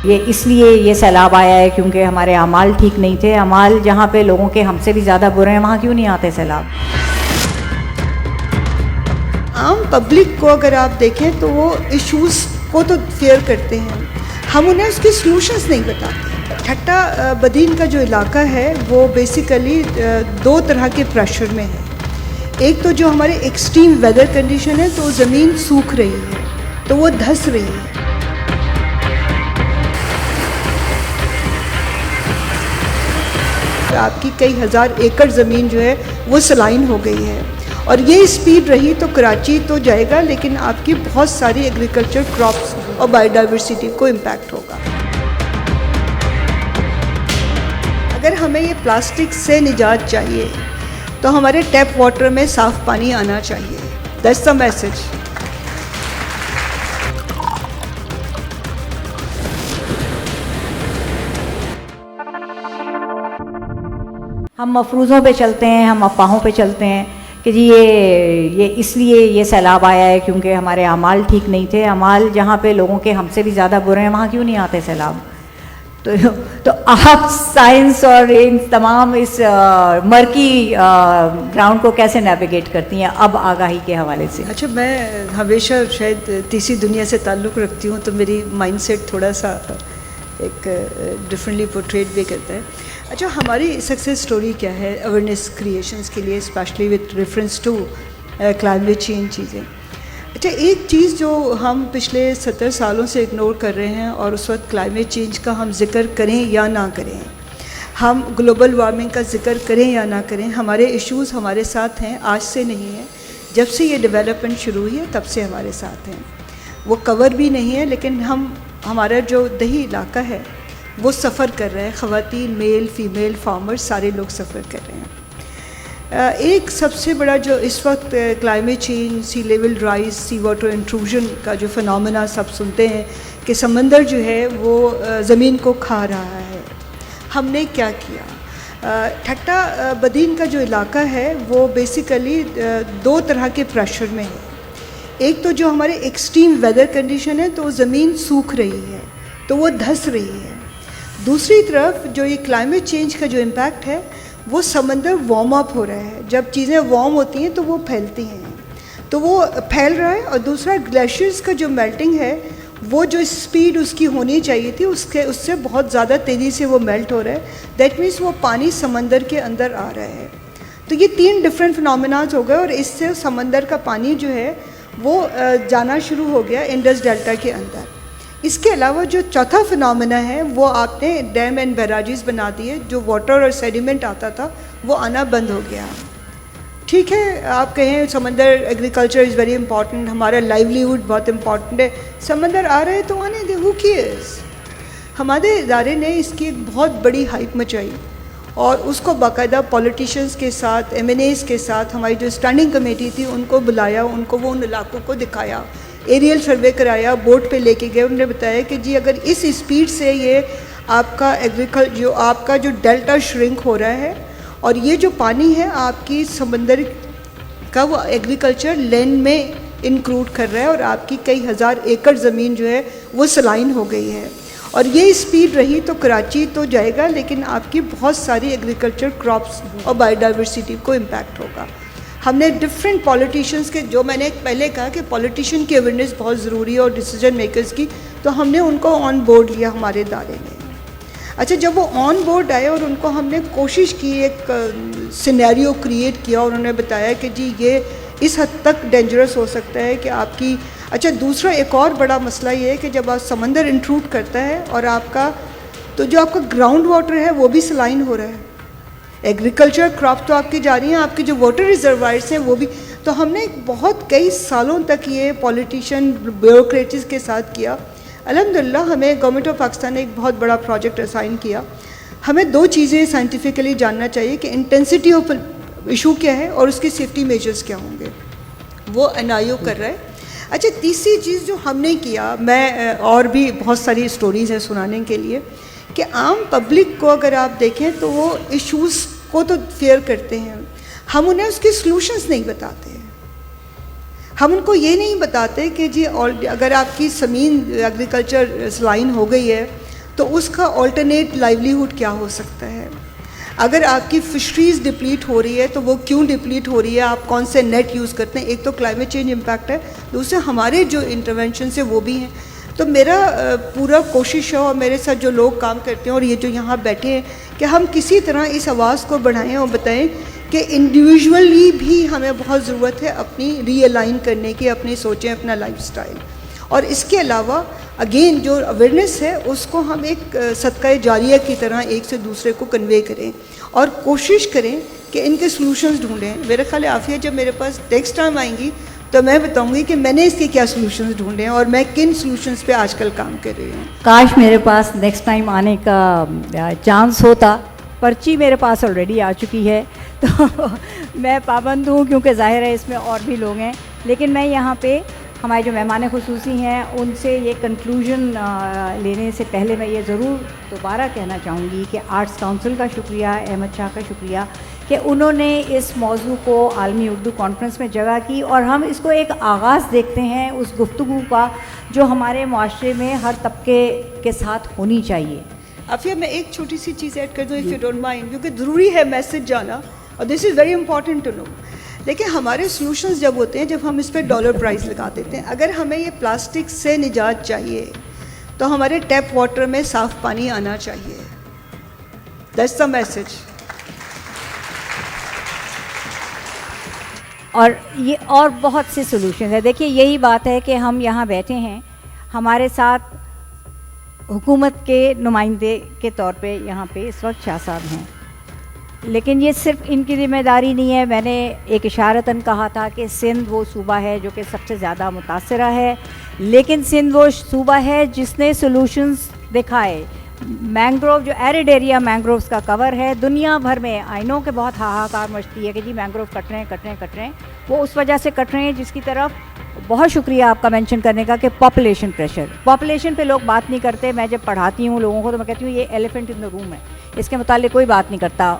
ये इसलिए ये सैलाब आया है क्योंकि हमारे अमाल ठीक नहीं थे। अमाल जहाँ पे लोगों के हमसे भी ज़्यादा बुरे हैं, वहाँ क्यों नहीं आते सैलाब? आम पब्लिक को अगर आप देखें तो वो इश्यूज़ को तो फेयर करते हैं, हम उन्हें उसके सॉल्यूशंस नहीं बताते। ठट्टा बदीन का जो इलाका है वो बेसिकली दो तरह के प्रेशर में है। एक तो जो हमारे एक्सट्रीम वेदर कंडीशन है तो ज़मीन सूख रही है, तो वो धंस रही है। आपकी कई हज़ार एकड़ ज़मीन जो है वो सलाइन हो गई है, और ये स्पीड रही तो कराची तो जाएगा, लेकिन आपकी बहुत सारी एग्रीकल्चर क्रॉप्स और बायोडाइवर्सिटी को इम्पैक्ट होगा। अगर हमें ये प्लास्टिक से निजात चाहिए तो हमारे टैप वाटर में साफ़ पानी आना चाहिए। That's the message. हम मफरूज़ों पे चलते हैं, हम अफवाहों पे चलते हैं कि जी ये इसलिए ये सैलाब आया है क्योंकि हमारे अमाल ठीक नहीं थे। अमाल जहाँ पे लोगों के हमसे भी ज़्यादा बुरे हैं, वहाँ क्यों नहीं आते सैलाब? तो आप साइंस और इन तमाम इस मर्की ग्राउंड को कैसे नेविगेट करती हैं अब आगाही के हवाले से? अच्छा, मैं हमेशा शायद तीसरी दुनिया से ताल्लुक़ रखती हूँ, तो मेरी माइंडसेट थोड़ा सा एक डिफरेंटली पोर्ट्रेट भी करता है। अच्छा, हमारी सक्सेस स्टोरी क्या है अवेयरनेस क्रिएशंस के लिए, specially with reference to climate change चीज़ें। अच्छा, एक चीज़ जो हम पिछले 70 सालों से इग्नोर कर रहे हैं, और उस वक्त क्लाइमेट चेंज का हम जिक्र करें या ना करें, हम ग्लोबल वार्मिंग का जिक्र करें या ना करें, हमारे इश्यूज़ हमारे साथ हैं, आज से नहीं है। जब से ये डेवलपमेंट शुरू हुई है तब से हमारे साथ हैं। वो कवर भी नहीं है, लेकिन हमारा जो दही इलाका है वो सफ़र कर रहा है। ख़वातीन, मेल फीमेल फार्मर्स सारे लोग सफ़र कर रहे हैं। एक सबसे बड़ा जो इस वक्त क्लाइमेट चेंज, सी लेवल राइज, सी वाटर इंट्रूजन का जो फिनोमेना सब सुनते हैं कि समंदर जो है वो ज़मीन को खा रहा है। हमने क्या किया? ठट्टा बदीन का जो इलाका है वो बेसिकली दो तरह के प्रेशर में है। एक तो जो हमारे एक्सट्रीम वेदर कंडीशन है तो ज़मीन सूख रही है, तो वो धंस रही है। दूसरी तरफ जो ये क्लाइमेट चेंज का जो इम्पैक्ट है वो समंदर वार्म अप हो रहा है। जब चीज़ें वार्म होती हैं तो वो फैलती हैं, तो वो फैल रहा है। और दूसरा, ग्लेशियर्स का जो मेल्टिंग है वो जो स्पीड उसकी होनी चाहिए थी उससे बहुत ज़्यादा तेज़ी से वो मेल्ट हो रहा है। दैट मीन्स वो पानी समंदर के अंदर आ रहा है। तो ये तीन डिफरेंट फिनोमेनाज हो गए, और इससे समंदर का पानी जो है वो जाना शुरू हो गया इंडस डेल्टा के अंदर। इसके अलावा जो चौथा फिनोमेना है वो आपने डैम एंड बैराजेस बना दिए, जो वाटर और सेडिमेंट आता था वो आना बंद हो गया। ठीक है, आप कहें समंदर, एग्रीकल्चर इज़ वेरी इंपॉर्टेंट, हमारा लाइवलीहुड बहुत इंपॉर्टेंट है, समंदर आ रहे तो आने दे, हु केयर्स। हमारे इदारे ने इसकी एक बहुत बड़ी हाइप मचाई, और उसको बाकायदा पॉलिटिशियंस के साथ, MNAs के साथ, हमारी जो स्टैंडिंग कमेटी थी उनको बुलाया, उनको वो उन इलाकों को दिखाया, एरियल सर्वे कराया, बोट पे लेके गए। उन्होंने बताया कि जी अगर इस स्पीड से ये आपका आपका जो डेल्टा श्रिंक हो रहा है, और ये जो पानी है आपकी समंदर का वो एग्रीकल्चर लैंड में इंक्लूड कर रहा है, और आपकी कई हज़ार एकड़ ज़मीन जो है वो सलाइन हो गई है। और ये स्पीड रही तो कराची तो जाएगा, लेकिन आपकी बहुत सारी एग्रीकल्चर क्रॉप्स और बायोडाइवर्सिटी को इम्पैक्ट होगा। हमने डिफरेंट पॉलिटिशियंस के, जो मैंने पहले कहा कि पॉलिटिशियन की अवेयरनेस बहुत ज़रूरी है और डिसीजन मेकर्स की, तो हमने उनको ऑन बोर्ड लिया हमारे इदारे में। अच्छा, जब वो ऑन बोर्ड आए और उनको हमने कोशिश की, एक सिनेरियो क्रिएट किया, और उन्होंने बताया कि जी ये इस हद तक डेंजरस हो सकता है कि आपकी। अच्छा, दूसरा एक और बड़ा मसला ये है कि जब आप समंदर इंट्रूड करता है और आपका जो आपका ग्राउंड वाटर है वो भी सलाइन हो रहा है, एग्रीकल्चर क्रॉप तो आपकी जा रही हैं, आपके जो वाटर रिजर्वायर्स हैं वो भी। तो हमने बहुत कई सालों तक ये पॉलिटिशियन ब्यूरोक्रेट्स के साथ किया। अल्हम्दुलिल्लाह हमें गवर्नमेंट ऑफ पाकिस्तान ने एक बहुत बड़ा प्रोजेक्ट असाइन किया। हमें दो चीज़ें साइंटिफिकली जानना चाहिए कि इंटेंसिटी ऑफ इशू क्या है और उसके सेफ्टी मेजर्स क्या होंगे, वो NIO कर रहा है। अच्छा, तीसरी चीज़ जो हमने किया, मैं और भी बहुत सारी स्टोरीज़ हैं सुनाने के लिए, कि आम पब्लिक को अगर आप देखें तो वो इश्यूज़ को तो फेयर करते हैं, हम उन्हें उसके सॉल्यूशंस नहीं बताते। हम उनको ये नहीं बताते कि जी और अगर आपकी ज़मीन एग्रीकल्चर सलाइन हो गई है, तो उसका ऑल्टरनेट लाइवलीहुड क्या हो सकता है। अगर आपकी फिशरीज डिप्लीट हो रही है तो वो क्यों डिप्लीट हो रही है, आप कौन से नेट यूज़ करते हैं। एक तो क्लाइमेट चेंज इम्पैक्ट है, दूसरे हमारे जो इंटरवेंशन है वो भी हैं। तो मेरा पूरा कोशिश है और मेरे साथ जो लोग काम करते हैं और ये जो यहाँ बैठे हैं कि हम किसी तरह इस आवाज़ को बढ़ाएं और बताएं कि इंडिविजुअली भी हमें बहुत ज़रूरत है अपनी रीअलाइन करने की, अपनी सोचें, अपना लाइफस्टाइल। और इसके अलावा अगेन जो अवेयरनेस है उसको हम एक सदका जारिया की तरह एक से दूसरे को कन्वे करें और कोशिश करें कि इनके सॉल्यूशंस ढूंढें। मेरा ख्याल है आफिया जब मेरे पास नेक्स्ट टाइम आएंगी तो मैं बताऊंगी कि मैंने इसके क्या सॉल्यूशंस ढूंढे हैं और मैं किन सॉल्यूशंस पे आजकल काम कर रही हूँ। काश मेरे पास नेक्स्ट टाइम आने का चांस होता। पर्ची मेरे पास ऑलरेडी आ चुकी है तो मैं पाबंद हूँ क्योंकि ज़ाहिर है इसमें और भी लोग हैं। लेकिन मैं यहाँ पे हमारे जो मेहमान खुसूसी हैं उनसे ये कंक्लूजन लेने से पहले मैं ये ज़रूर दोबारा कहना चाहूँगी कि आर्ट्स काउंसिल का शुक्रिया, अहमद शाह का शुक्रिया कि उन्होंने इस मौजू को आलमी उर्दू कॉन्फ्रेंस में जगह की और हम इसको एक आगाज़ देखते हैं उस गुफ्तगू का जो हमारे माशरे में हर तबके के साथ होनी चाहिए। आफिया मैं एक छोटी सी चीज़ ऐड कर दूँ इफ़ यू डोंट माइंड, क्योंकि ज़रूरी है मैसेज जाना और this is very important to know. लेकिन हमारे सॉल्यूशंस जब होते हैं, जब हम इस पर डॉलर प्राइस लगा देते हैं, अगर हमें ये प्लास्टिक से निजात चाहिए तो हमारे टैप वाटर में साफ़ पानी आना चाहिए। That's the message. और ये और बहुत से सॉल्यूशन है। देखिए यही बात है कि हम यहाँ बैठे हैं, हमारे साथ हुकूमत के नुमाइंदे के तौर पे यहाँ पे इस वक्त शाह साहब हैं, लेकिन ये सिर्फ इनकी ज़िम्मेदारी नहीं है। मैंने एक इशारतन कहा था कि सिंध वो सूबा है जो कि सबसे ज़्यादा मुतासरा है, लेकिन सिंध वो सूबा है जिसने सॉल्यूशंस दिखाए। मैंग्रोव जो एरिड एरिया मैंग्रोव्स का कवर है दुनिया भर में, आई नो कि बहुत हाहाकार मचती है कि जी मैंग्रोव कट रहे हैं। वो उस वजह से कट रहे हैं जिसकी तरफ बहुत शुक्रिया आपका मेंशन करने का कि पॉपुलेशन प्रेशर। पॉपुलेशन पे लोग बात नहीं करते। मैं जब पढ़ाती हूँ लोगों को तो मैं कहती हूँ ये एलिफेंट इन द रूम है, इसके मुतालिक कोई बात नहीं करता।